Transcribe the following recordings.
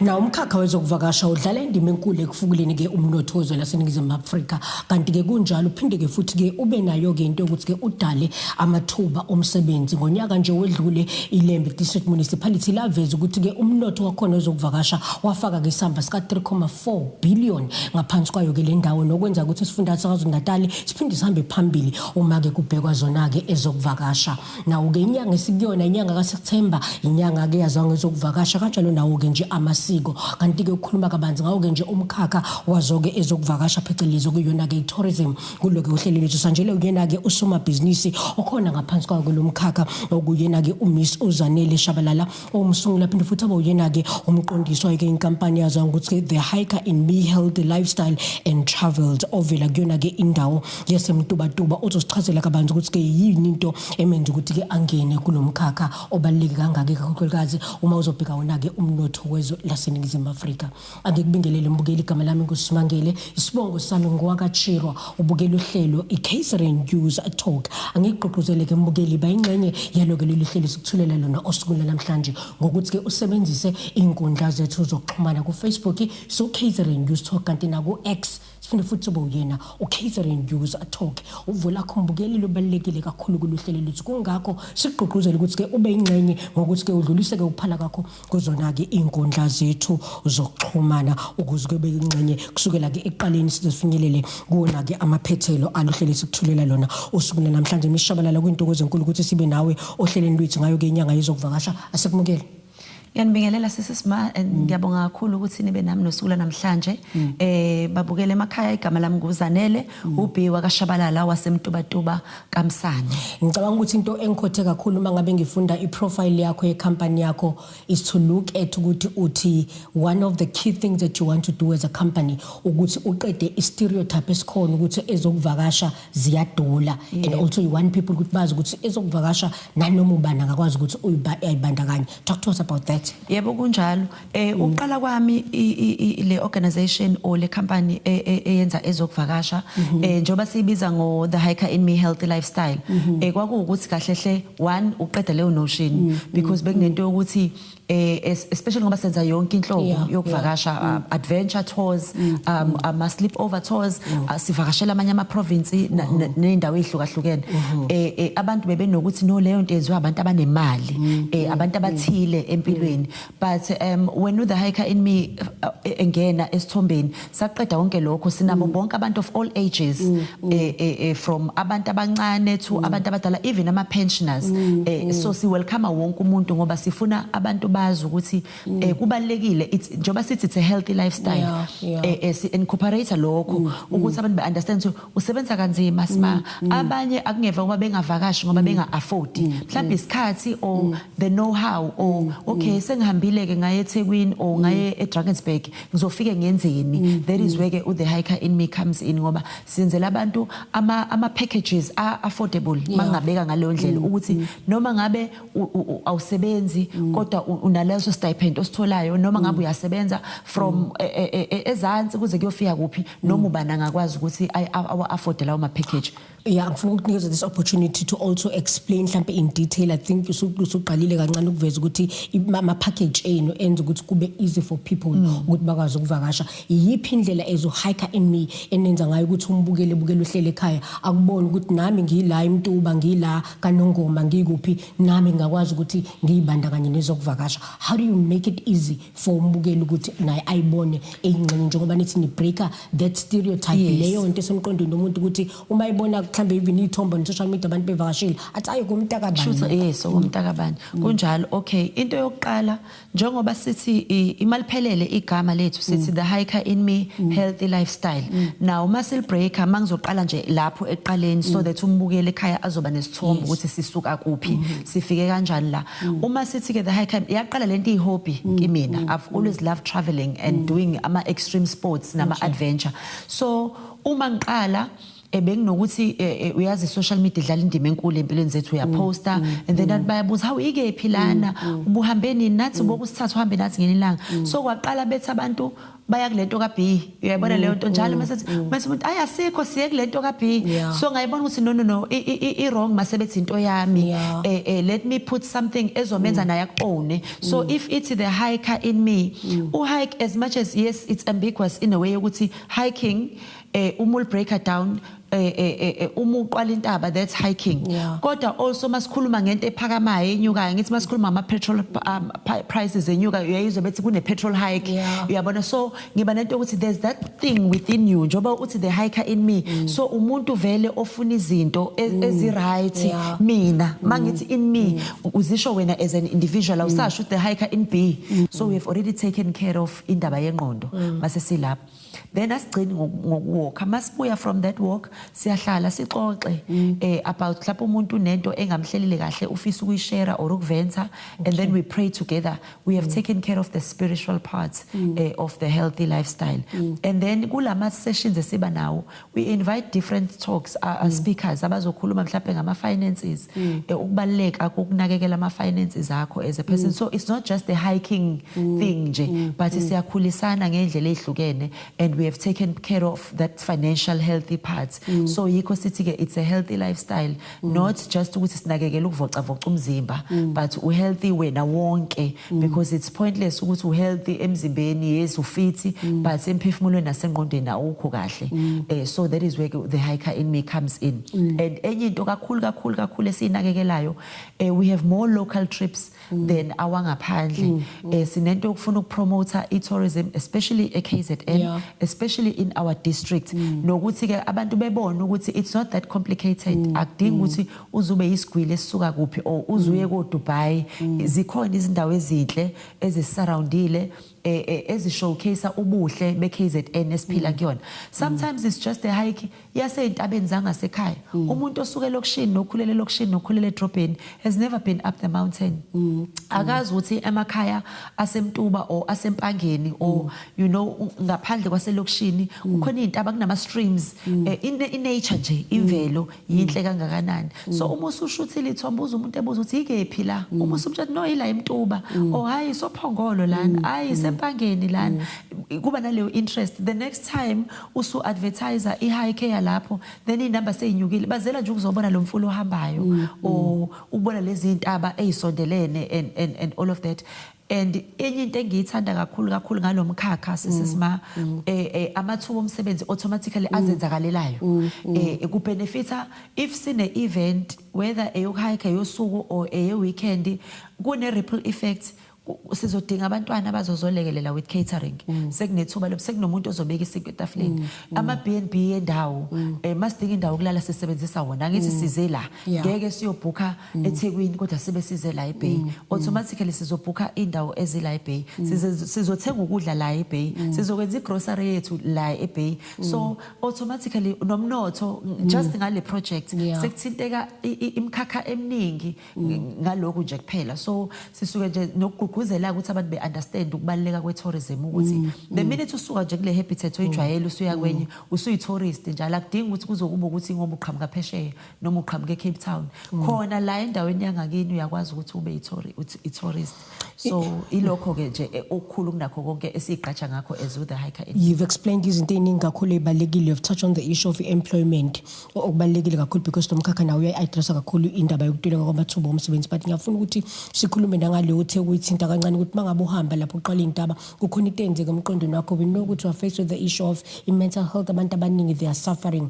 Na umkhakha wezokuvakasha udlala indima enkulu ekufukuleni ke umnotho wezwe laseNingizimu Afrika kanti ke kunjalo uphinde ke futhi ke ube nayo ke into ukuthi ke udale amathuba omsebenzi ngonyaka nje wedlule iLembe District Municipality laveza ukuthi ke umnotho wakhona wezokuvakasha wafaka ke isamba sika 3.4 billion ngaphansi kwayo ke le ndawo nokwenza ukuthi isifundazwe saKwaZulu-Natal siphinde sihambe phambili uma ke kubhekwa zona ke ezokuvakasha. Nawo ke inyanga esikuyona inyanga kaSeptember inyanga ke yazwa ngezokuvakasha kanjalo nawo ke nje amasiko kanti ke ukukhuluma kabanzi ngawo ke nje umkhakha wazo ke ezokuvakasha phecelezi kuyona ke tourism kulo ke uhlelo lethu sanjele uyena ke usoma business okhona ngaphansi kwawo lo mkhakha okuyena ke uMiss Uzanele Shabalala omsungula phinde futhi abayena ke umqondiswa ke inkampani yazwa ukuthi The Hiker in Me Healthy Lifestyle and Travels ovela kuyona ke indawo yasemtubatuba uzosichazela kabanzi ukuthi ke yini into emenza ukuthi ke angene kulomkhakha obaluleke kangaka kakhulukazi uma uzobheka wona ke umnotho wezwe laseNingizimu Afrika. Angikubingelele mbukeli igama lami nguSimangele isibongo sami ngowakachirwa ubukela uhlelo iCatering News Talk. Angigqugquzele ke mbukeli bayingxenye yalo ke leli hlelo sikuthulela lona osukwini namhlanje ngokuthi ke usebenzise inkundla zethu zokuxhumana ku Facebook so Catering News Talk kanti na ku X sifune futhi uyena uCatering News Talk uvula khombukeli lobalekile kakhulu kuluhlelo lethu kungakho sigqugquzela ukuthi ke ube ingxenye ngokuthi ke udlulise ke ukuphala kakho kuzona ke inkundla zethu zokuxhumana ukuze kube ingxenye kusukela ke eqaleni sizofinyelele kuona ke amaphethelo aluhlelo sikuthulela lona osukwini namhlanje imishabalala kwintokozo enkulu ukuthi sibe nawe ohleleni lwethu ngayo ke inyanga yezokuvakasha asikumukele. Yanibingelela sisima ngiyabonga kakhulu ukuthi nibe nami nosukula namhlanje babukele emakhaya igama lami nguzanele ubhiwa kaShabalala wasemtubatuba kaMsane. Ngicabanga ukuthi into engikhothe kakhulu mangabe ngifunda iprofile yakho yecompany yakho is to look at ukuthi uthi one of the key things that you want to do as a company ukuthi uqede istereotype esikhona ukuthi ezokuvakasha ziyadula and also you want people ukuthi bazi ukuthi ezokuvakasha nanoma ubani angakwazi ukuthi uyibandakanye. Talk to us about that. Yebo kunjalo uqala kwami le organization or le company eyenza ezokuvakasha njoba sibiza ngo The Hiker in Me Healthy Lifestyle kwakuwukuthi kahlehle one uqeda leyo notion because bekunento yokuthi especially ngoba senza yonke inhlobo yokuvakasha adventure tours ama sleepover tours sivakashela amanye ama province nendawo ezihlukahlukene abantu bebenokuthi no leyo nto ezwe abantu abanemali abantu abathile empilweni but when The Hiker in Me engena esithombeni saqeda wonke lokho sinabo bonke abantu of all ages from abantu abancane to abantu abadala even ama pensioners so si welcome wonke umuntu ngoba sifuna abantu bazi ukuthi kubalekile njoba sithi it's a healthy lifestyle si incorporate lokho ukuthi abantu be understand so usebenza kanzima sima abanye akungeva ngoba bengavakashi ngoba benga afford mhlawumbe isikhathi or the know how or okay sengihambile ke ngaye eThekwini or ngaye eDrakensberg ngizofike ngenzeni that is where The Hiker in Me comes in ngoba senzela abantu ama packages are affordable mangabeka ngaleyo ndlela ukuthi noma ngabe awusebenzi kodwa unaleso stipend ositholayo noma ngabe uyasebenza from ezansi kuze kuyofika kuphi noma ubani angakwazi ukuthi afford lawo ma package. Yeah, ngifuna ukunikeza this opportunity to also explain mhlambe in detail. I think usuqalile kancane ukuveza ukuthi ama package enu enza ukuthi kube easy for people ukuthi bakwazi ukuvakasha. Yiphi indlela ezo Hiker in Me enenza ngayo ukuthi umbukele uhlele ekhaya akubone ukuthi nami ngila eMtuba ngila kaNongoma ngikuphi nami ngakwazi ukuthi ngiyibandakanye nezokuvakasha. How do you make it easy for umbukele ukuthi naye ayibone engxenye njengoba nithi ni breaker that stereotype leyo into esemqondweni nomuntu ukuthi uma ibona mhlambe even ithombo on social media abantu bevakashile athi ayi kumntakabani shutha yes kumntakabani kunjalo. Okay, into yokuqala njengoba sithi imali phelele igama lethu sithi The Hiker in Me Healthy Lifestyle. Now uma celebrate mangizoqala nje lapho eqaleni so that umbukele ekhaya azoba nesithombo ukuthi sisuka kuphi sifike kanjani la. Uma sithi ke The Hiker yaqala lento ihobby kimina. I've always loved traveling and doing ama extreme sports nama adventure. So uma ngiqala benginokuthi uyazi social media idlala indima enkulu empilweni zethu uyaposta and then bayabuza how ikephi lana ubuhambeni nathi bokusithatha uhambe nathi ngenilanga so kwaqala bethi abantu baya kulento ka B uyayibona leyo nto njalo mase umuntu ayasikho siye kulento ka B so ngayibona ukuthi no I wrong masebethi into yami let me put something ezomenza naye own so if it's the hiker in me hike as much as yes it's ambiguous in a way ukuthi hiking will break her down umuqwala intaba that's hiking kodwa also masikhuluma ngento ephakamayo enyukayo ngithi masikhuluma ama petrol prices enyuka uyayizwa bethi kune petrol hike uyabona so ngiba nento ukuthi there's that thing within you njoba uthi the hiker in me so umuntu vele ofuna izinto ezi right mina mangithi in me uzisho wena as an individual awusasho the hiker in B so we have already taken care of indaba yengqondo mase silapha then asigcini ngokuwalk masibuya from that walk siyahlala sixoxe about mhlawumbe umuntu nento engamhlelile kahle ufisa ukuyishare or ukuventa and then we pray together we have taken care of the spiritual parts of the healthy lifestyle and then kulama sessions esiba nawo we invite different talks speakers abazokhuluma mhlawumbe ngama finances ukubaleka kokunakekela ama finances akho as a person so it's not just the hiking thing nje but siyakhulisana ngendlela ezihlukene and we have taken care of that financial healthy parts so yikho sithi ke it's a healthy lifestyle not just ukuthi sinakekela ukuvocavoca umzimba but u healthy wena wonke because it's pointless ukuthi u healthy emzimbeni yes ufit but emphefumulweni nasengqondweni awukho kahle so that is where the hiker in me comes in and enye into kakhulu esinakekelayo we have more local trips than awangaphandle sinento ukufuna ukupromote tourism especially eKZN especially in our district nokuthi ke abantu bebona ukuthi it's not that complicated akudingi ukuthi uzube isigwili esisuka kuphi or uzuye ko Dubai zikhona izindawo ezinhle ezisurroundile ezi showcase ubuhle beKZN esiphila kuyona sometimes it's just a hike yaseintabeni zangasekhaya umuntu osuke lokushini nokhulele lokushini nokhulele edrobheni has never been up the mountain akazi ukuthi emakhaya asemtuba or asempangeni or you know ngaphandle kwaselokushini kukhona izintaba kunama streams in nature nje imvelo yinhle kangakanani so uma usushuthile ithombuza umuntu ebuza ukuthi ikephi la uma usumtshela no ila emtuba oh hayi sophongolo lana hayi sempangeni lana kuba naleyo interest the next time usu advertiser ihike yalapho then inamba seyinyukile bazela nje ukuzobona lo mfulo ohambayo or ubona lezi intaba ezisondelene and all of that and enye into engiyithanda kakhulu ngalomkhakha sisima amathuba omsebenzi automatically azenzakalelayo kubenefita if sine event whether eyokuhike yosuku or weekend kune ripple effect sizodinga abantwana abazozolekelela with catering sekunethuba lo sekunomuntu ozobeka isiko etafuleni ama B&B endawo masidinga indawo ukulala sisebenzisa wona ngithi size la ngeke siyobhuka eThekwini kodwa sibe size la eBay automatically sizobhuka indawo ezila eBay sizothenga ukudla la eBay sizokwenza igrocery yethu la eBay so automatically nomnotho just ngale project sekuthinteka imkhakha eminingi ngalokho nje kuphela so sisuke nje ukuzela ukuthi abantu be understand ukubaleka kwe-tourism ukuthi the minute usuka nje kule habitat oyijwayele usuya kwenye usuyi tourist njalo akudingi ukuthi kuzokuba ukuthi ngoba uqhamuka phesheya noma uqhamuka eCape Town khona la endaweni yangakini uyakwazi ukuthi ube i-tourist so ilokho ke nje okukhulu kunakho konke esiqhatsha ngakho as with the hiker you've explained izinto eziningi kakhulu ezibalekile you've touched on the issue of employment okubalekile kakhulu because nomkhakha nawo uyayiaddressa kakhulu indaba yokuntuleka kwamathuba omsebenzi but ngiyafuna ukuthi sikhulume ngaleyo ukuthi kancane ukuthi mangabe uhamba lapho uqala intaba kukhona into enzeke emqondweni wakho we know ukuthi you are faced with the issue of mental health abantu abaningi they are suffering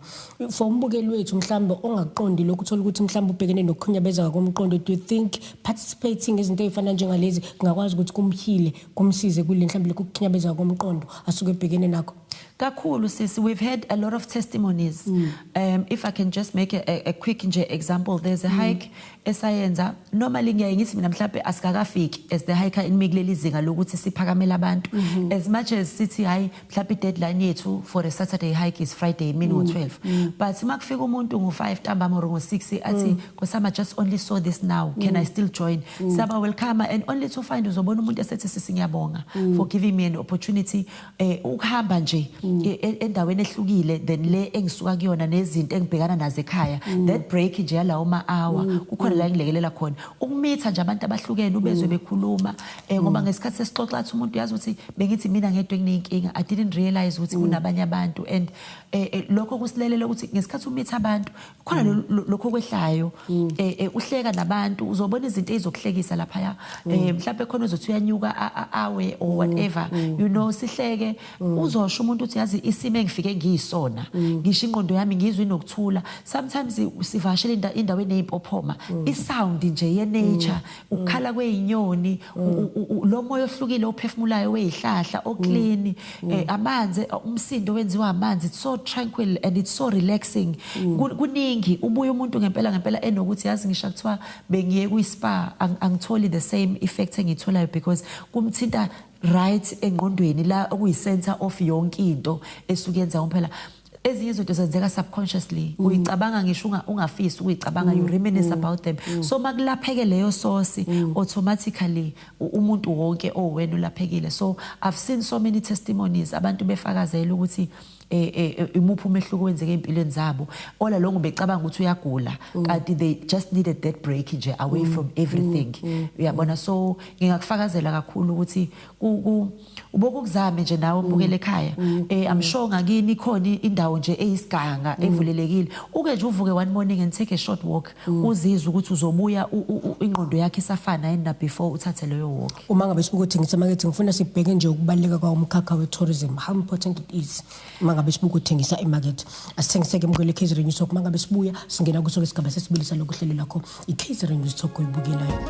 for umbukeli wethu mhlambe ongaqondi lokho uthola ukuthi mhlambe ubhekene nokukhunyabezeka komqondo do you think participating izinto ezifana njengalezi kungakwazi ukuthi kumhile kumsize kule mhlambe lokukhunyabezeka komqondo asuke ebhekene nakho kakhulu sis we've had a lot of testimonies if I can just make a quick example there's a hike esayenza normally ngiyayithi mina mhlawumbe asikakafiki as the hiker in mikuleli zinga lokuthi siphakamela abantu as much as sithi hayi mhlawumbe deadline yethu for a Saturday hike is Friday mini ngo12 but makufika umuntu ngo5 ntambama or ngo6 athi kosama just only saw this now can I still join saba welcome and only to find uzobona umuntu esethi sisingiyabonga for giving me an opportunity ukuhamba nje endaweni ehlukile than le engisuka kuyona nezinto engibhekana nazo ekhaya that break nje yalawo ma-hour kukhona la ngilekelela khona ukumitha nje abantu abahlukene ubezwe bekhuluma ngoba ngesikhathi sesixoxa athi umuntu yazi ukuthi bengithi mina ngedwa nginenkinga I didn't realize ukuthi kunabanye abantu and lokho kusilelela ukuthi ngesikhathi umitha abantu khona lokho kwehlayo uhleka nabantu uzobona izinto ezizokuhlekisa lapha mhlawumbe khona uzothi uyanyuka awe or whatever you know sihleke uzosho umuntu uthi yazi isimo engifike ngiyisona ngisho ingqondo yami ngizwe inokuthula sometimes sivashela indaweni ezimpophoma isound nje ye nature ukukhala kwezinyoni lo moya ohlukile ophefumulayo wezihlahla oclean amanzi umsindo wenziwa amanzi it's so tranquil and it's so relaxing kuningi ubuye umuntu ngempela enokuthi yazi ngisho kuthiwa bengiye kwi-spa angitholi the same effect engitholayo because kumthinta right engqondweni la okuyi-center of yonke into esukenza umphela ezinye izinto zenzeka subconsciously uyicabanga ngisho ungafisi ukuyicabanga you reminisce about them so makulapheke leyo source automatically umuntu wonke owena ulaphekile so I've seen so many testimonies abantu befakazela ukuthi imuphi umehluko wenzeke empilweni zabo ola longo becabanga ukuthi uyagula kanti they just needed that break nje away from everything uyabona so ngingakufakazela kakhulu ukuthi ubokuzame nje nawe ubukele ekhaya I'm sure ngakini khona indawo nje eyisiganga evulelekile uke nje uvuke one morning and take a short walk uzizwe ukuthi uzobuya ingqondo yakhe isafana yena before uthathe leyo walk uma ngabe sibuka uthengisa market ngifuna sibheke nje ukubaleka kwa umkhakha we tourism how important it is ngabe sibuka uthengisa emarket asithengiseke mkwele Kaizer News Talk mangabe sibuya singena kuso isigaba sesibilisa lokuhlelo lakho iKaizer News Talk oyibukelayo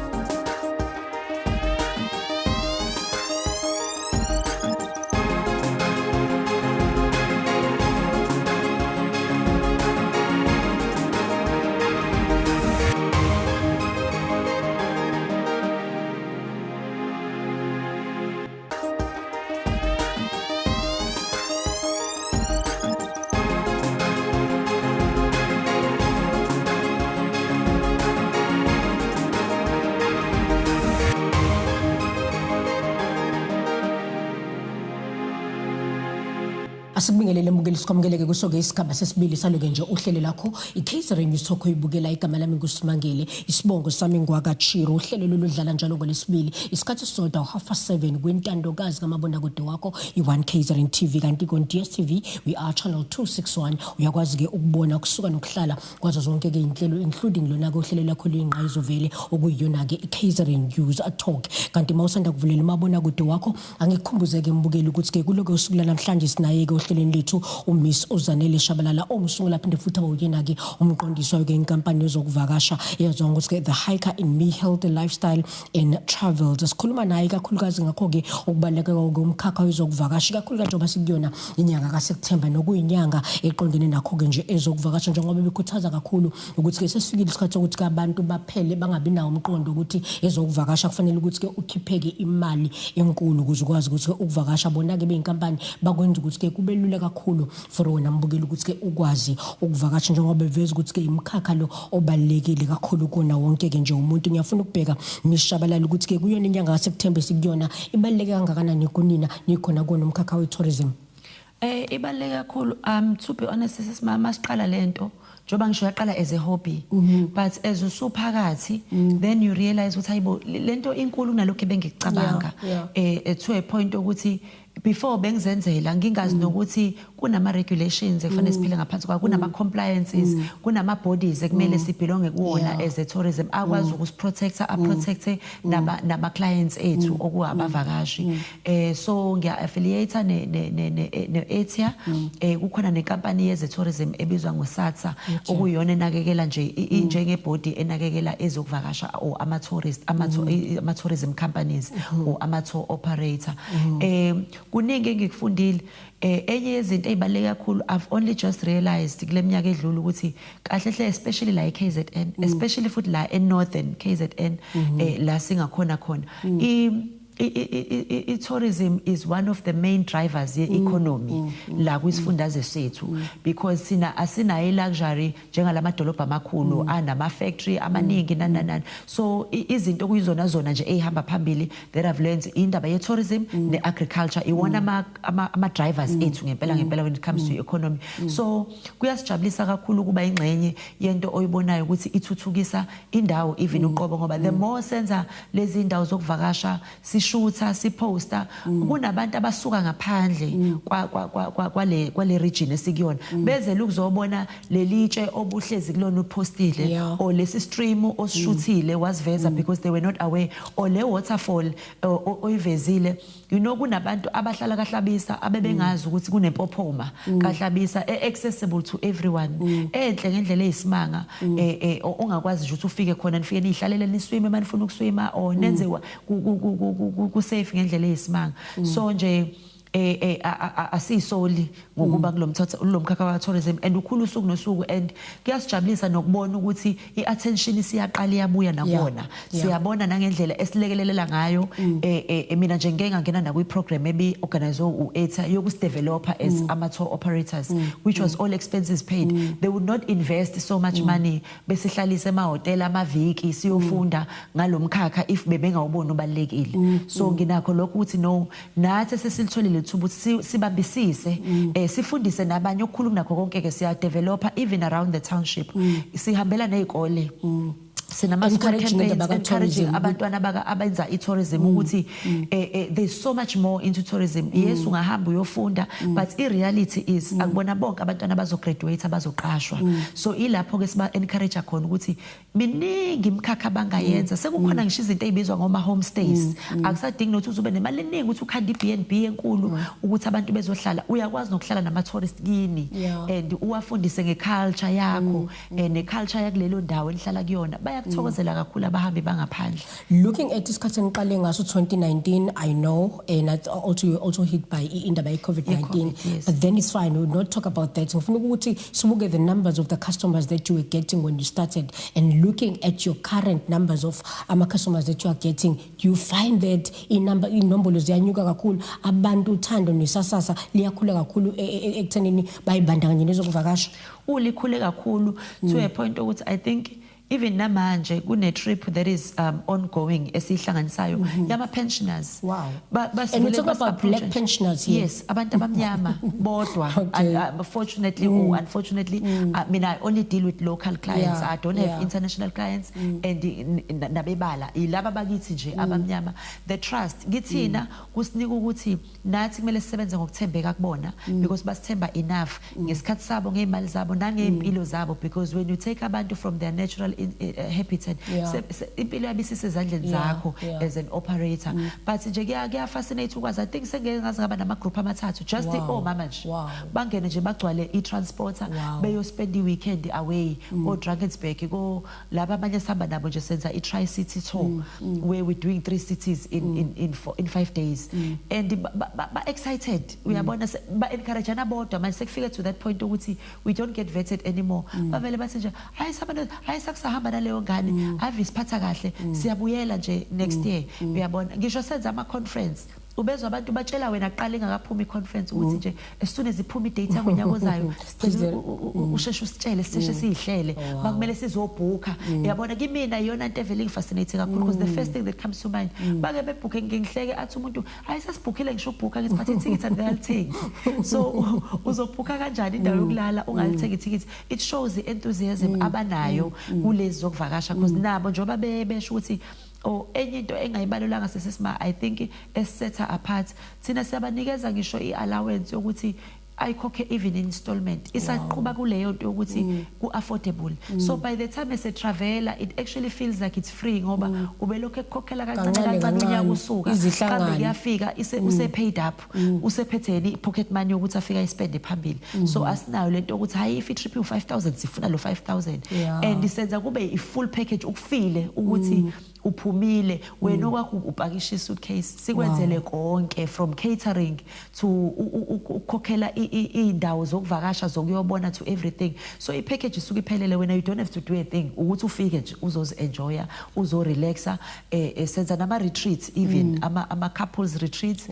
Asibingelele mbukeli sikwamkeleke kusoke isigaba sesibili saloke nje uhlelo lakho iKaizer News Talk oyibukela igama lami nguSimangele isibongo sami ngwakachiro uhlelo loludlala njalo ngolesibili isikhathi sisodwa 7:30 kwintandokazi kamabona kude wakho i1 Kaizer TV kanti ku DStv we are channel 261 uyakwazi ke ukubona kusuka nokuhlala kwazo zonke ke inhlelo including lona ke uhlelo lakho lengqayizo vele okuyiyona ke iKaizer News Talk kanti mawusanda kuvulela umabona kude wakho angikukhumbuze ke mbukeli ukuthi ke kuloko usuku namhlanje sinaye ke uhlelweni lethu uMiss Uzanele Shabalala omsungula phinde futhi awuyena ke umqondiswa ke inkampani yezokuvakasha yazwa ukuthi the hiker in me health lifestyle and travels sikhuluma naye kakhulukazi ngakho ke ukubaleka komkhakha wezokuvakasha kakhulu njengoba sikuyona inyanga kaSeptember nokuyinyanga eqondene nakho ke nje ezokuvakasha njengoba bekhuthaza kakhulu ukuthi ke sesifikile isikhathi ukuthi abantu baphele bangabi nawo umqondo ukuthi ezokuvakasha kufanele ukuthi ke ukhipheke imali enkulu ukuze ukwazi ukuthi ukuvakasha bona ke beinkampani bakwenza ukuthi ke kube lula kakhulu for wena mbukeli ukuthi ke ukwazi ukuvakasha njengoba beveza ukuthi ke imkhakha lo obalekile kakhulu kona wonke ke nje umuntu ngiyafuna ukubheka mishabalala ukuthi ke kuyona inyanga kaSeptember sikuyona ibaleke kangakanani kunina nikhona kona umkhakha we tourism ibaleke kakhulu to be honest sesimama siqala lento njoba ngisho yaqala as a hobby but as usuphakathi then you realize ukuthi hayibo lento inkulu kunalokho bengicabanga to a point ukuthi before bengizenzela ngingazi nokuthi kunama regulations ekufanele siphile ngaphansi kwa kunama compliances kunama bodies ekumele sibelonge kuwona as a tourism akwazi ukusiprotecta protecte naba clients ethu okuabavakashi so ngiya affiliate ne Etia kukhona nenkampani yeze tourism ebizwa ngoSATSA okuyona enakekela nje njenge body enakekela ezokuvakasha or ama tourism companies or ama tour operator kuningi engikufundile enye yezinto ezibaleka kakhulu I've only just realized kuleminyaka edlule ukuthi kahle hle especially la eKZN especially futhi la eNorthern KZN la singakhona khona tourism is one of the main drivers ye-economy la kwisifundazwe sethu because sina asinayo luxury njengalamadolobha amakhulu anama-factory amaningi nananani so izinto kuyizona zona nje eyihamba phambili that I've learned indaba ye-tourism ne-agriculture iwona ama-drivers ethu ngempela when it comes to economy so kuyasijabulisa kakhulu kuba ingxenye yento oyibonayo ukuthi ithuthukisa indawo even uqobo ngoba the more senza lezi indawo zokuvakasha sishutha siposta kunabantu abasuka ngaphandle kwale region esikuyona bezela ukuzobona lelitshe obuhlezi kulona upostile or lesi stream osishuthile wasiveza because they were not aware or le waterfall oyivezile you know kunabantu abahlala kaHlabisa abebengazi ukuthi kunempophoma kaHlabisa accessible to everyone enhle ngendlela eyisimanga ongakwazi nje ukuthi ufike khona nifike nihlalele niswime manifuna ukuswima or nenze ku safe ngendlela eyisimanga so nje asisoli ngokuba kulomkhakha wa tourism and ukhulu usuku nosuku and kuyasijabulisa nokubona ukuthi iattention siyaqala iyabuya nakona siyabona nangendlela esilekelela ngayo mina nje ngeke ngangena na kwi-program ebi organize u-ETA yokusidevelopa as ama-tour operators which was all expenses paid they would not invest so much money besihlalise emahotela amaviki siyofunda ngalomkhakha if bebengawubona ubalekile so nginakho lokho ukuthi no nathi sesilitholile ukuthi sibambisise sifundise nabanye okukhulu kunakho konke ke siya developer even around the township sihambela nezikole sinama encouraging abantwana abenza i-tourism ukuthi there's so much more into tourism yes ungahamba uyofunda but i-reality is akubona bonke abantwana bazograduate abazoqashwa so ilapho ke siba encourage khona ukuthi miningi imkhakha bangayenza sekukhona ngisho izinto ezibizwa ngoma homestays akusadingi nokuthi uzube nemali eningi ukuthi ukhanda iB&B enkulu ukuthi abantu bezohlala uyakwazi nokuhlala nama-tourist kini and uwafundise ngeculture yakho neculture yakulelo ndawo enihlala kuyona bayakuthokozela kakhulu abahambi bangaphandle. Looking at isikhathi eniqale ngaso 2019 I know and also you also hit by indaba ye-COVID-19 but then it's fine we will not talk about that ngifuna ukuthi sibuke the numbers of the customers that you were getting when you started and looking at your current numbers of ama-customers that you are getting do you find that inombolo ziyanyuka kakhulu abantu uthando nesasasa liyakhula kakhulu ekuthenini bayibandakanye nezokuvakasha ulikhule kakhulu to a point ukuthi I think even namanje kune trip that is ongoing esihlanganisayo yama pensioners and we talk about black pensioners here yes abantu abamnyama bodwa fortunately or unfortunately I mean I only deal with local clients I don't have international clients and nabebala ilaba bakithi nje abamnyama the trust ngithina kusinika ukuthi nathi kumele sisebenze ngokuthembeka kubona because basithemba enough ngesikhathi sabo ngeimali zabo nangeimpilo zabo because when you take abantu from their natural habitat impilo yabisise ezandleni zakho as an operator but nje kuya fascinate ukwazi I think sengeke ngazi ngaba nama group amathathu just mama nje bangene nje bagcwale i-transporter beyo spend i-weekend away go Drakensberg go laba abanye sihamba nabo nje senza i-Tri-City tour where we're doing 3 cities in 5 days and ba excited uyabona ba encourage nabodwa manje sekufika to that point ukuthi we don't get vetted anymore bavele bathi nje hayi sakusahamba naleyo ngane ave isiphatha kahle siyabuyela nje next year uyabona ngisho senza ama conference ubezwa abantu batshela wena aqala engakaphuma i-conference ukuthi nje as soon as iphuma i-date yangonyaka ozayo usheshe usitshele sisheshe siyihlele bakumele sizobhuka uyabona kimina iyona into evele ngifascinate kakhulu because the first thing that comes to mind bake bebhuke ngihleke athi umuntu hayi sasibhukile ngisho ukubhuka ngisiphathe i-ticket and they'll so uzobhuka kanjani indawo yokulala ungalithenga i-ticket it shows the enthusiasm abanayo kulezi zokuvakasha because nabo njengoba besho ukuthi enye into engayibalulanga sesisima I think set her apart thina siyabanikeza ngisho i-allowance yokuthi ayikhokhe even installment isaqhuba kuleyo nto ukuthi ku-affordable so by the time traveler it actually feels like it's free ngoba ubelokhu ekukhokhela kancane unyaka usuka kambe kuyafika use paid up usephetheni i-pocket money yokuthi afika ispende phambili so asinayo lento ukuthi hayi if i-trip u-5,000 sifuna lo 5,000 and isenza kube i-full package ukufile ukuthi uphumile wena okwakho upakisha suitcase sikwenzele konke from catering to ukukhokhela indawo zokuvakasha zokuyobona to everything. So I package isuke iphelele wena, you don't have to do a thing, ukuthi ufike nje uzozi enjoya, uzo relaxa, senza nama retreats even ama couples retreats,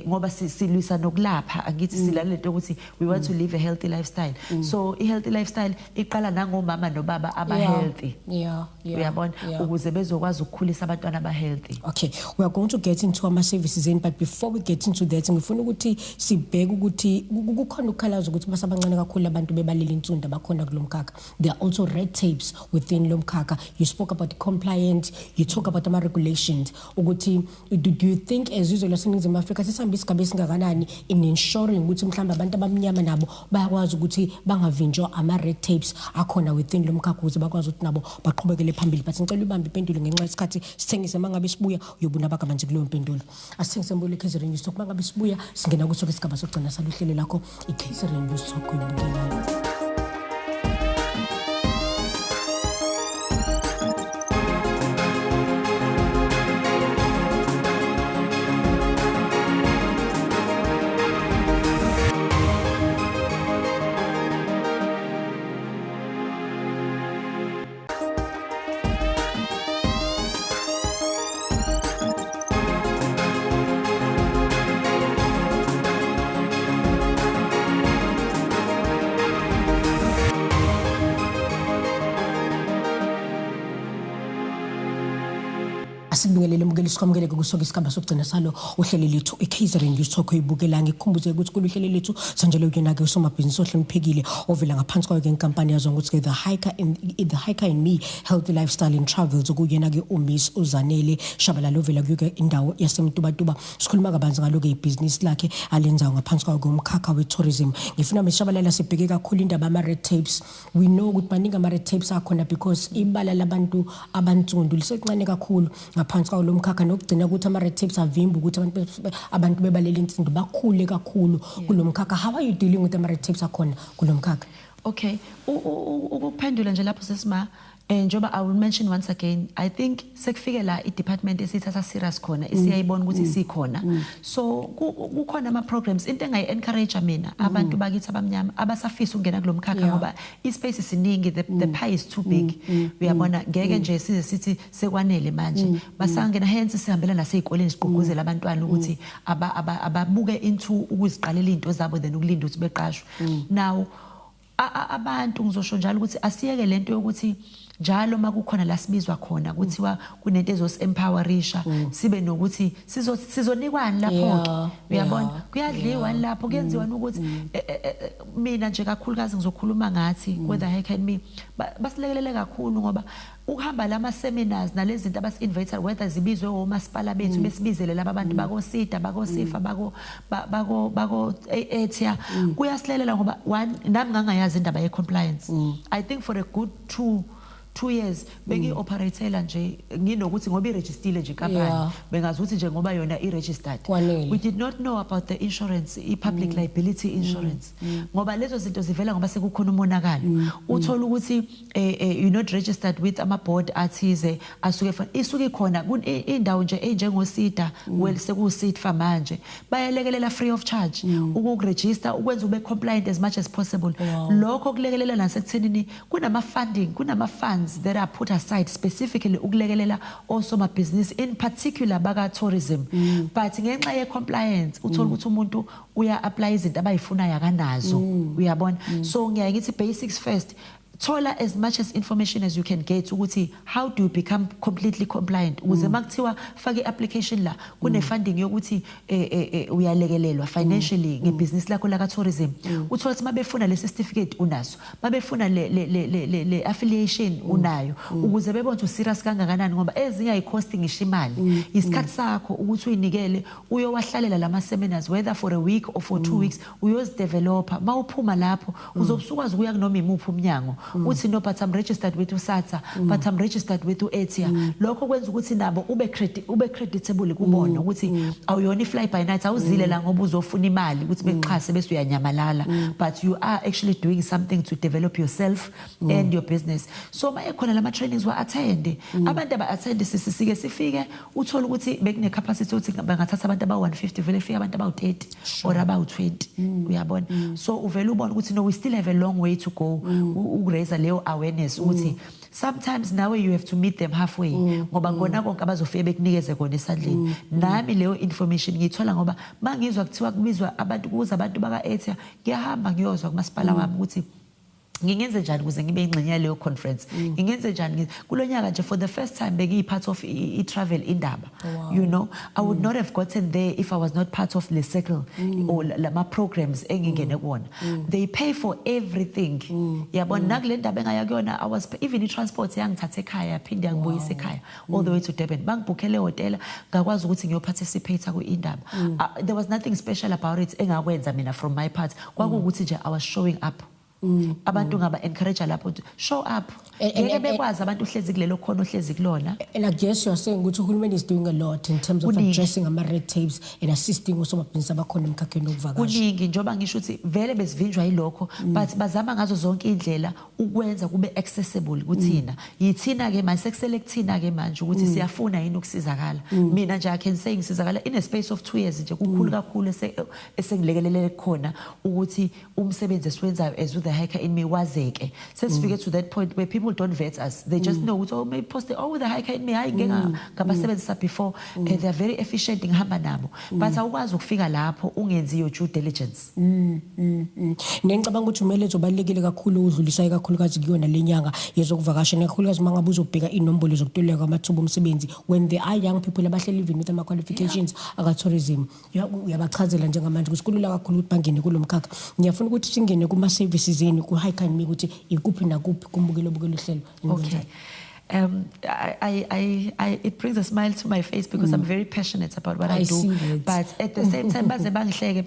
ngoba silwisa nokulapha angithi silalele into ukuthi we want to live a healthy lifestyle. So I healthy lifestyle iqala nangomama nobaba aba healthy. Uyabona ukuze bezokwazi ukukhulisa abantwana aba healthy. Okay, we are going to get into our services in, but before we get into that ngifuna ukuthi sibheke ukuthi kukhona ukhalazo ukuthi basabancane kakhulu abantu bebalele insunda bakhona kulomkhakha. There are also red tapes within lomkhakha. You spoke about the compliance, you talk about the regulations. Ukuthi do you think as usual laseNingizimu Afrika sesihamba isigaba esingakanani in ensuring ukuthi mhlawumbe abantu abamnyama nabo bayakwazi ukuthi bangavinjwa ama red tapes akhona within lomkhakha ukuze bakwazi ukuthi nabo baqhubekele phambili. But ngicela ubambe impendulo ngenxa yesikhathi sithengise mangabe sibuya uyobona bakabanzi kuleyo mpendulo. Asithengise mbule Catering News Talk mangabe sibuya singena kuso isigaba sokugcina saluhlelo lakho iCatering News Talk uyibukela. Asibingelele mukeli sikwamukele kusoka isikamba sokugcina salo uhlelo lethu iCatering News Talk uyibukela. Ngikhumbuze ukuthi kuluhlelo lethu sanjalo uyena ke usomabhizinisi ohloniphekile ovela ngaphansi kwayo ke inkampani yazo ukuthi the Hiker in Me Healthy Lifestyle and Travels okuyena ke uMiss Uzanele Shabalala ovela kuyo indawo yaseMtubatuba. Sikhuluma kabanzi ngalo ke ibusiness lakhe alenzayo ngaphansi kwayo komkhakha we-tourism. Ngifuna Shabalala sibheke kakhulu indaba ama red tapes. We know ukuthi baningi ama red tapes akhona because ibala labantu abantsundu lisencane kakhulu ngaphansi kwawo lomkhakha nokugcina ukuthi ama red tapes avimba ukuthi abantu bebalele insindo bakhule kakhulu kulomkhakha. How are you dealing with the red tapes akhona kulomkhakha? Okay, ukuphendula nje lapho sesima njoba I will mention once again, I think sekufike la idepartment esithatha serious khona isiyayibona ukuthi sikhona. So kukhona ama programs into engayi encourage mina abantu bakithi abamnyama abasafisa ukungena kulomkhakha ngoba ispace isiningi, the pie is too big. Uyabona ngeke nje size sithi sekwanele manje basangena hence sihambela nasezikoleni siqhugquzela abantwana ukuthi ababuke into ukuziqalela into zabo then ukulinda ukuthi beqashwe. Now abantu ngizosho njalo ukuthi asiyeke lento yokuthi njalo makukhona la sibizwa khona kuthiwa kunento ezosempowerisha sibe nokuthi sizonikwani lapho uyabona kuyadliwa lapho kuyenziwa ukuthi mina nje kakhulukazi ngizokhuluma ngathi whether Hiker in Me basilekelele kakhulu ngoba ukuhamba lama seminars nalezi zinto abasi-invite whether zibizwe omasipala bethu besibizele laba bantu bako SIDA bako SIFA bako Etia kuyasilelela ngoba one nami ngangayazi indaba ye compliance. I think for a good 2 years bengi-operatela nje nginokuthi ngoba i-registile nje inkampani bengazi ukuthi nje ngoba yona i-registered. We did not know about the insurance, i-public liability insurance ngoba lezo zinto zivela ngoba sekukhona umonakalo uthola ukuthi you're not registered with ama-board athize isuke khona indawo nje enjengo-SIDA well seku-SIDFA manje bayalekelela free of charge ukukuregister ukwenza ube compliant as much as possible. Lokho kulekelela nasekuthenini kunama-funds that are put aside specifically ukulekelela osomabhizinisi in particular baka tourism. But ngenxa ye compliance uthola ukuthi umuntu uya apply izinto abayifunayo akanazo uyabona. So ngiyaye ngithi basics first, thola as much as information as you can get ukuthi how do you become completely compliant ukuze makuthiwa fake application la kune funding yokuthi uyalekelelwa financially ngebusiness lakho la tourism. Uthola ukuthi mabefuna le certificate unaso, mabefuna le affiliation unayo ukuze bebone ukuthi serious kangakanani ngoba ezinye ay costing ishimali. Isikhathi sakho ukuthi uyinikele uyowahlalela lama seminars whether for a week or for 2 weeks uyozideveloper. Mawuphuma lapho uzobusukwazi ukuya kunoma imuphi umnyango uthi no but I'm registered with uSATA but I'm registered with uEtia lokho kwenza ukuthi nabo ube creditable kubona ukuthi awuyona ifly by night awuzile la ngoba uzofuna imali ukuthi bexhase bese uyanyamalala but you are actually doing something to develop yourself and your business. So mayekhona lama trainings wa attend abantu aba attend sisike sifike uthola ukuthi bekune capacity ukuthi bangathatha abantu aba 150 vele fika abantu aba 30 or aba 20 uyabona. So uvela ubona ukuthi no we still have a long way to go ukuraise leyo awareness ukuthi sometimes now you have to meet them halfway ngoba ngona konke abazofike bekunikeze kona esandleni nami leyo information ngithola ngoba mangizwa kuthiwa kubizwa abantu kuza abantu baka Etia ngiyahamba ngiyozwa kumasipala wami ukuthi ngingenze njani ukuze ngibe ingxenye leyo conference ngingenze njani kulonyaka nje for the first time beki part of I travel indaba you know I would not have gotten there if I was not part of the circle or lama programs engingene kuona they pay for everything yabona nakule ndaba engaya kuyona I was even transport yangithatha ekhaya phinde yangibuyisa ekhaya all the way to Durban bangibukhele hotel ngakwazi ukuthi ngiyoparticipate ku indaba there was nothing special about it engakwenza mina from my part kwakuukuthi nje I was showing up abantu ngaba encourage lapho show up ngeke bekwazi abantu uhlezi kulelo khona uhlezi kulona. And I guess you're saying ukuthi uhulumeni is doing a lot in terms of addressing ama red tapes and assisting osomabhizinisi abakhona emkhakheni wokuvakasha. Kuningi njoba ngisho ukuthi vele besivinjwa yilokho but bazama ngazo zonke indlela ukwenza kube accessible kuthina yithina ke manje sekuselekthina ke manje ukuthi siyafuna yini ukusizakala mina nje I can say ngisizakala in a space of 2 years nje kukhulu kakhulu esengilekelele khona ukuthi umsebenzi esiwenzayo as with the hiker in me wazeke sesifike to that point where people don't vet us they just know oh maybe post the hiker in me hayi ngabasebenzisa before they are very efficient ngihamba nabo but awukwazi ukufika lapho ungenzi your due diligence. Ngicabanga ukuthi umele ezobalekile kakhulu udlulisa kakhulukazi kuyona lenyanga yezokuvakasha nekakhulukazi mangabe uzobheka inombolo zokutoleka kwamathuba omsebenzi when they are young people abahleli even with ama qualifications aka tourism uyabachazela njengamanje kusikulula kakhulu ukuthi bangene kulomkhakha ngiyafuna ukuthi singene kuma services zeni ku hiker and me ukuthi ikuphi nakuphi kumbukelo bukelo hlelo. Okay. It brings a smile to my face because I'm very passionate about what I do. But at the same time,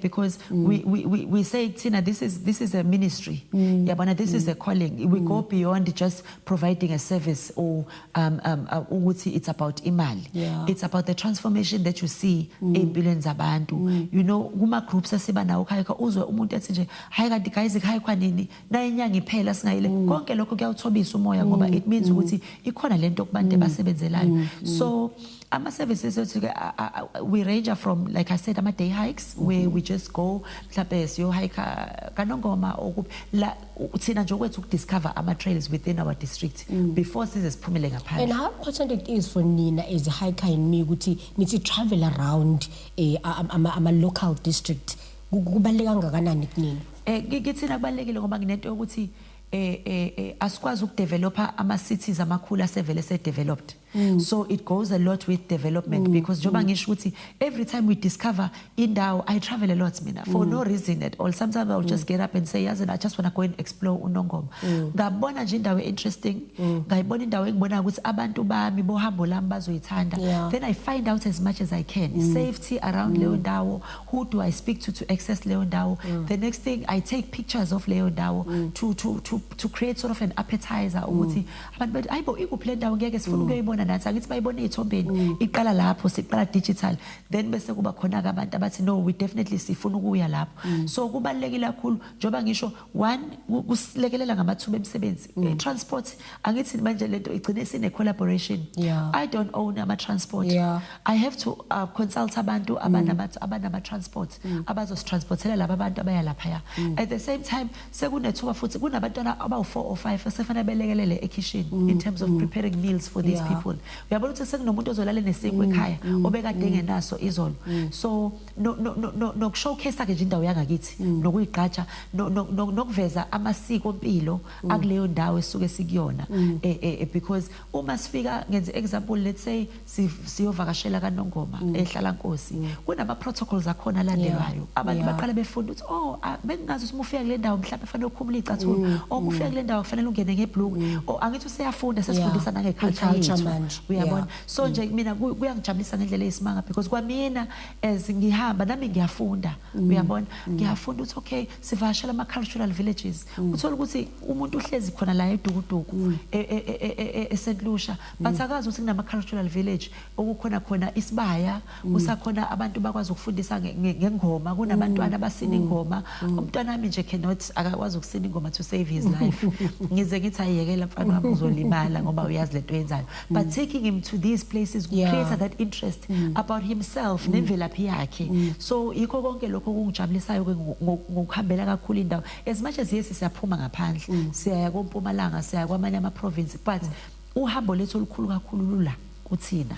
because we say, Tina, this is a ministry. Yeah, but this is a calling. We go beyond just providing a service or it's about imali. Yeah. It's about the transformation that you see in billions of abantu. You know, uma groups asiba na ukhayika uzwe umuntu ethi nje hayi kanti guys ikhayikwa nini na inyanga iphela singayile konke lokho kuyawuthobisa umoya ngoba it means ukuthi ikhona lento kubantu basebenzelayo. So ama services we range from like I said ama day hikes where we just go mhlawumbe siyo hike kaNongoma la uthina nje kwethu ukudiscover ama trails within our district before size siphumele ngaphandle. And how important it is for Nina as a hiker in me ukuthi nithi travel around ama local district kubaleka kangakanani kunina? Ngithina kubalekile ngoba nginento yokuthi asikwazi ukudevelopa ama cities amakhulu asevele se developed. So it goes a lot with development because njoba ngisho ukuthi every time we discover indawo I travel a lot mina for no reason at all. Sometimes I'll just get up and say yazi I just want to go and explore uNongoma. Ngabona nje indawo interesting ngayibona indawo engibona ukuthi abantu bami bohambo lami bazoyithanda then I find out as much as I can safety around leyo ndawo, who do I speak to access leyo ndawo. The next thing I take pictures of leyo ndawo to create sort of an appetizer ukuthi abantu bathi ayibo ikuphi le ndawo ngeke sifuna ukuyibona nathi akithi bayibone ethombeni iqala lapho siqala digital then bese kuba khona ke abantu abathi no we definitely sifuna ukuya lapho. So kubalekile kakhulu njoba ngisho one kusilekelela ngamathuba emsebenzi transport angithi manje lento igcine sine collaboration. I don't own ama transport. I have to consult abantu abanama transport abazositransportela laba abantu abaya lapha. At the same time sekunethuba futhi kunabantwana about 4 or 5 esefana belekelele ekitchen in terms of preparing meals for these people. Uyabona ukuthi sekunomuntu ozolala nesikwe ekhaya obekade engenaso izolo. So no showcase ke indawo yangakithi nokuyigqatsha nokuveza amasiko empilo akuleyo ndawo esuke sikuyona because uma sifika ngenze example let's say siyovakashela kaNongoma ehlala Nkosi kunama protocols akhona landelwayo abantu baqala befunda ukuthi oh bengazi ukuthi mufika kule ndawo mhlawumbe fanele ukhumula icathulo o mufika kule ndawo kufanele ungene ngebhlungu o angithi useyafunda sesifundisa nangeculture yethu manje. uyabona so nje mina kuyangijabulisa ngendlela eyisimanga because kwamina as ngihamba nami ngiyafunda uyabona ngiyafunda ukuthi okay sivashela ama cultural villages uthola ukuthi umuntu uhlezi khona la edukuduku eSt Lucia but akazi ukuthi kunama cultural village okukhona khona isibaya kusakhona abantu bakwazi ukufundisa ngengoma kunabantwana abasina ingoma umntwana wami nje cannot akakwazi ukusina ingoma to save his life ngize ngithi ayekela mfana wami uzolimala ngoba uyazi lento yenzayo but taking him to these places creates that interest about himself nemvelaphi yakhe so yikho konke lokho kungijabulisayo ngokuhambela kakhulu indawo as much as yes siyaphuma ngaphandle siyaya koMpumalanga siya kwamanye ama province but uhambo lethu olukhulu kakhulu lula kuthina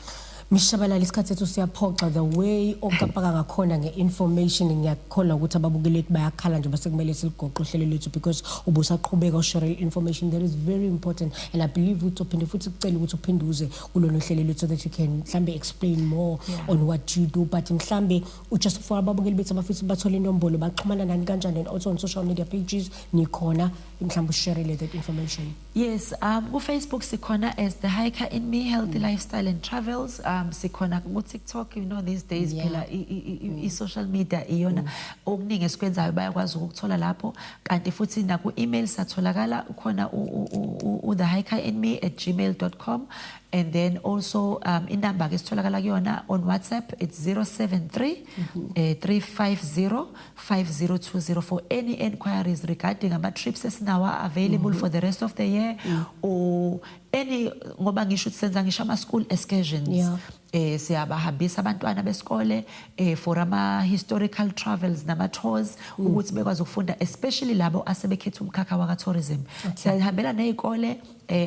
Mishabalala isikhathi sethu siyaphoxa the way okapaka ngakhona ngeinformation ngiyakholwa ukuthi ababukeli bayakhala nje base kumele siligoqe uhlelo lethu because ubusaqhubeka ushare information that is very important and I believe ukuthi uphinde futhi kucela ukuthi uphinduze kulona hlelo lethu so that you can mhlambe explain more on what you do but mhlambe just for ababukeli bethu abafisa bathole inombolo baxhumana nani kanjani and also on social media pages nikhona mhlambe share that information. Yes, ku Facebook sikhona as the hiker in me healthy lifestyle and travels sikhona ku TikTok you know these days phela I social media iyona okuningi esikwenzayo bayakwazi ukuthola lapho kanti futhi na ku email satholakala khona thehikerInme@gmail.com and then also inamba ke sitholakala kuyona on WhatsApp it's 073 350 5020 for any inquiries regarding ama trips esinawa available for the rest of the year or any ngoba ngisho senza ngisho ama school excursions siyabahambisa abantwana besikole for ama historical travels nama tours ukuthi bekwazi ukufunda especially labo asebekhetha umkhakha waka tourism siyahambela nezikole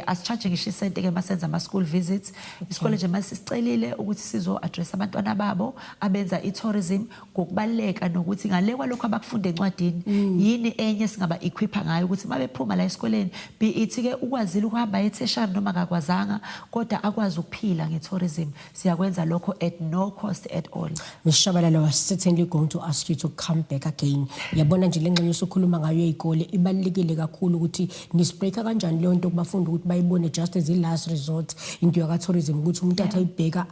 asicharge ngisho isente ke masenza ama school visits isikole nje masisicelile ukuthi sizo address abantwana babo abenza itourism ngokubaleka nokuthi ngalekwa lokho abakufunde encwadini yini enye singaba equipa ngayo ukuthi mabephuma la esikoleni be it ke ukwazile ukuhamba etertiary noma akakwazanga kodwa akwazi ukuphila ngetourism siyakwenza lokho at no cost at all. Mishabalala was certainly going to ask you to come back again. Yabona nje lengxenye sokhuluma ngayo ezikole ibalekile kakhulu ukuthi nisbreaka kanjani leyo nto kubafundi ukuthi bayibone just as a last resort into yaka tourism ukuthi umuntu athi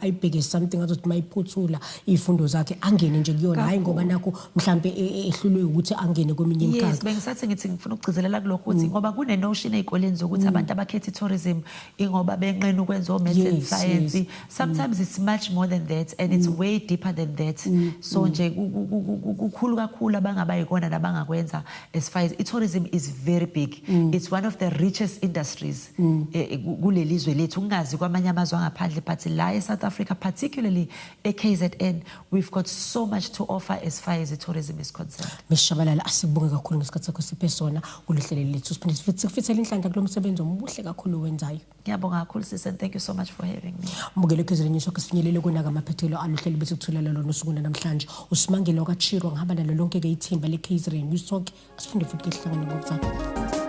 ayibheke something azothi mayiphuthula izifundo zakhe angene nje kuyona hayi ngoba nakho mhlambe ehlulwe ukuthi angene kweminye imkhakha. Yes bengisathi ngithi ngifuna ukugcizelela kulokho ukuthi ngoba kune notion ezikoleni zokuthi abantu abakhetha tourism ingoba benqena ukwenza o maths and science sometimes it's much more than that and it's way deeper than that so nje kukhulu kakhulu abangabayikona nabangakwenza as far as tourism is very big it's one of the richest industries kulelizwe lethu ungazi kwamanye amazwe angaphandle but la eSouth Africa particularly eKZN we've got so much to offer as far as the tourism is concerned. Mishabalala asibonge kakhulu ngesikhathi sakho siphesona kuluhlelo lethu siphinde sifitsela inhlanhla kulomsebenzi omuhle kakhulu wenzayo. Ngiyabonga kakhulu sis and thank you so much for having me. Mbukele kezweni nyiso kesifinyelele kunaka amaphethelo aluhlelo bese kuthulela lona usuku namhlanje usimangelo kaChiro ngihamba nalo lonke ke ithimba leKZN News Talk asiphinde futhi kehlangana ngokuzayo.